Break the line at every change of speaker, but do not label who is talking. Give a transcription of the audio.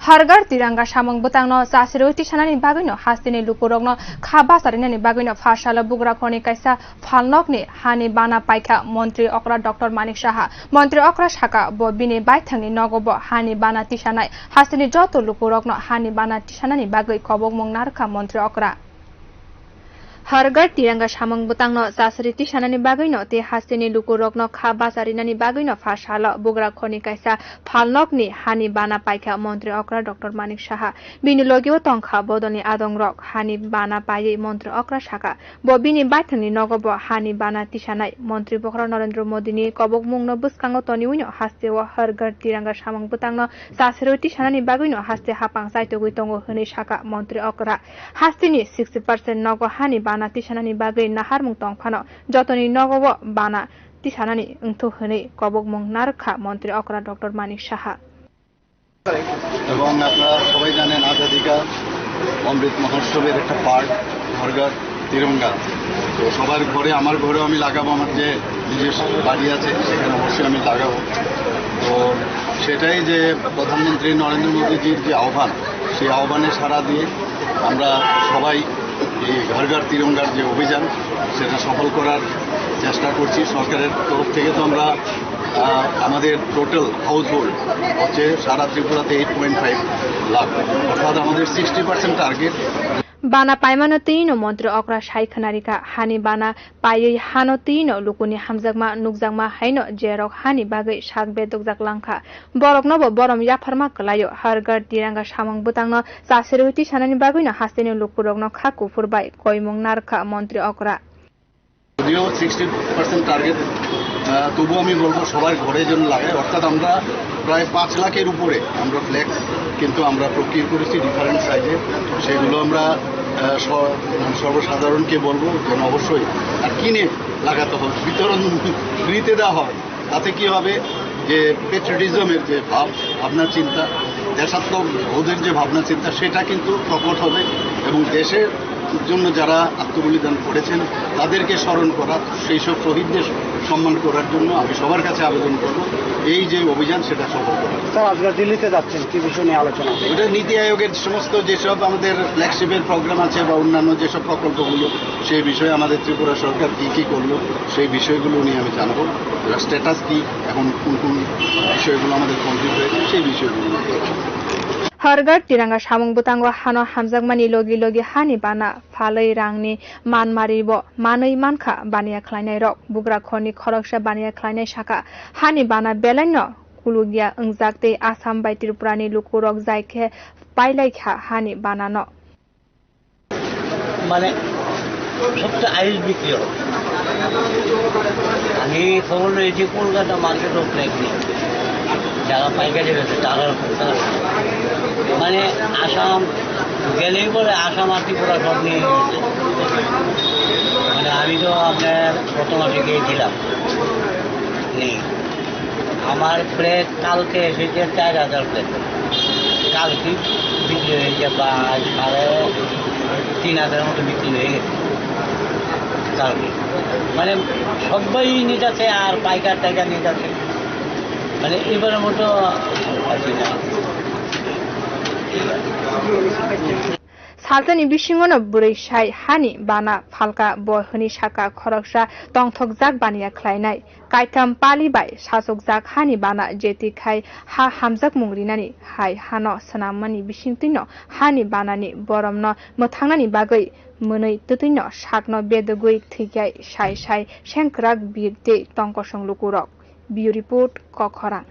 Hargar tirangga samang butangno sasiro tisanani bagino hastini lukurogno khaba sarinani bagino phashala bugra khoni kaisa phalnokni hani bana paika Montri Okra Dr. Manik Saha Montri Okra Shaka bo bini baithangni nogobo hani bana tisanai hastini joto lukurogno hani bana tisanani bagoi kobok mongnarka Montri Okra Hargar tirangga samang butangno sasiri tisanani bagino te hastini lukurogno khaba sarinani bagino phashala bugra khoni kaisa phalnokni hani bana paika Montri Okra Dr. Manik Saha bini logio tongkha bodoni adongrok hani bana paye Montri Okra Shaka bo bini baithangni nogobo hani bana tisanai Montri Bokra Narendra Modi ni kobok mungno buskango toni uino haste o Hargar tirangga samang butangno sasiri tisanani bagino haste hapang saitogui tongo hini Shaka Montri Okra hastini 60% nogo hani bana tisanani bagai naharmung tongphano jotoni nogobo bana tisanani ungthu hini kobok mung narkha Montri Okra Dr. Manik Saha
এবং আপনারা সবাই জানেন আজাদিকা অমৃত মহোৎসবের একটা part হরগার Tiranga তো সবার ঘরে আমার ঘরেও আমি লাগাবো আমার যে নিজস্ব বাড়ি আছে সেখানে অবশ্যই আমি লাগাবো তো সেটাই যে প্রধানমন্ত্রী নরেন্দ্র মোদীজির যে আহ্বান সেই আহ্বানে সাড়া দিয়ে আমরা সবাই এই ঘর তিরঙ্গার যে অভিযান সেটা সফল করার চেষ্টা করছি সরকারের তরফ থেকে তো আমরা আমাদের টোটাল হাউস হোল্ড হচ্ছে সারা ত্রিপুরাতে 8.5 লাখ অর্থাৎ আমাদের 60% target
Bana paimano tino Montri Okra Shaikhanarika hani bana payei hano tino lukuni hamjakma nukjakma haino jerok hani bagai sakbe dokjak langkha borok nobo borom yafarma klayo Hargar tirangga samang butangno sasiruti sanani bagino hasteni lukurokno khaku furbai koimung narkha Montri Okra
যদিও 60% target তবু আমি বলবো সবার ঘরে যেন লাগে অর্থাৎ আমরা প্রায় 5 লাখের উপরে আমরা ফ্ল্যাগ কিন্তু আমরা প্রক্রিয়া করেছি ডিফারেন্ট সাইজে সেগুলো আমরা সর্বসাধারণকে বলবো যেন অবশ্যই আর কিনে লাগাতে হবে বিতরণ ফ্রিতে দেওয়া হয় তাতে কি হবে যে পেট্রিয়টিজমের যে ভাবনা চিন্তা দেশাত্মক বোধের যে ভাবনা চিন্তা সেটা কিন্তু প্রকট হবে এবং দেশের জন্য যারা আত্মবলিদান করেছেন তাদেরকে স্মরণ করা সেই সব শহীদদের সম্মান করার জন্য আমি সবার কাছে আবেদন করব এই যে অভিযান সেটা সফল করা
স্যার আজকে দিল্লিতে যাচ্ছেন কি বিষয় নিয়ে আলোচনা
এটা নীতি আয়োগের সমস্ত যেসব আমাদের ফ্ল্যাগশিপের প্রোগ্রাম আছে বা অন্যান্য যেসব প্রকল্পগুলো সেই বিষয়ে আমাদের ত্রিপুরা সরকার কী করলো সেই বিষয়গুলো নিয়ে আমি জানাবো স্ট্যাটাস কি এখন কোন কোন বিষয়গুলো আমাদের কমপ্লিট হয়েছে সেই বিষয়গুলো
Hargar tirangga samung butango hano hamjakmani logi logi hani bana phalei rangni man maribo manui mankha baniya khlainai rok bugra khoni khoroksa baniya khlainai saka hani bana belaino kulugia ungjakte Assam bai Tripurani lukurok jaikhe pailai hani banano
মানে সবচেয়ে আইস বিক্রি হয় আমি খবর রয়েছি Kolkata মার্কেটও flag নেই যারা পাইকারি রয়েছে তারা মানে আসাম গেলেই পরে আসাম আর ত্রিপুরা সব নিয়ে মানে আমি তো আপনার গত মাসে গিয়েছিলাম নেই আমার প্লেট কালকে এসেছে 4000 প্লেট কালকে বিক্রি হয়েছে বা 3500 মতো বিক্রি হয়ে গেছে কালকে মানে সবাই নিতেছে আর পাইকার টাইকার নিতেছে মানে এবারের মতো আছে না
Saltani bisingono burei shai hani bana phalka bohni shaka khoroksa tongthokjak baniya khlainai kaitam pali bai sasokjak hani bana jeti khai ha hamjak mungrinani hai hano sanamani bisingtino hani banani boromno mothangnani bagai munui tutino shakno bedogui thikai shai shai shenkrak birte tongkosong lukurok Bio report Kokhorang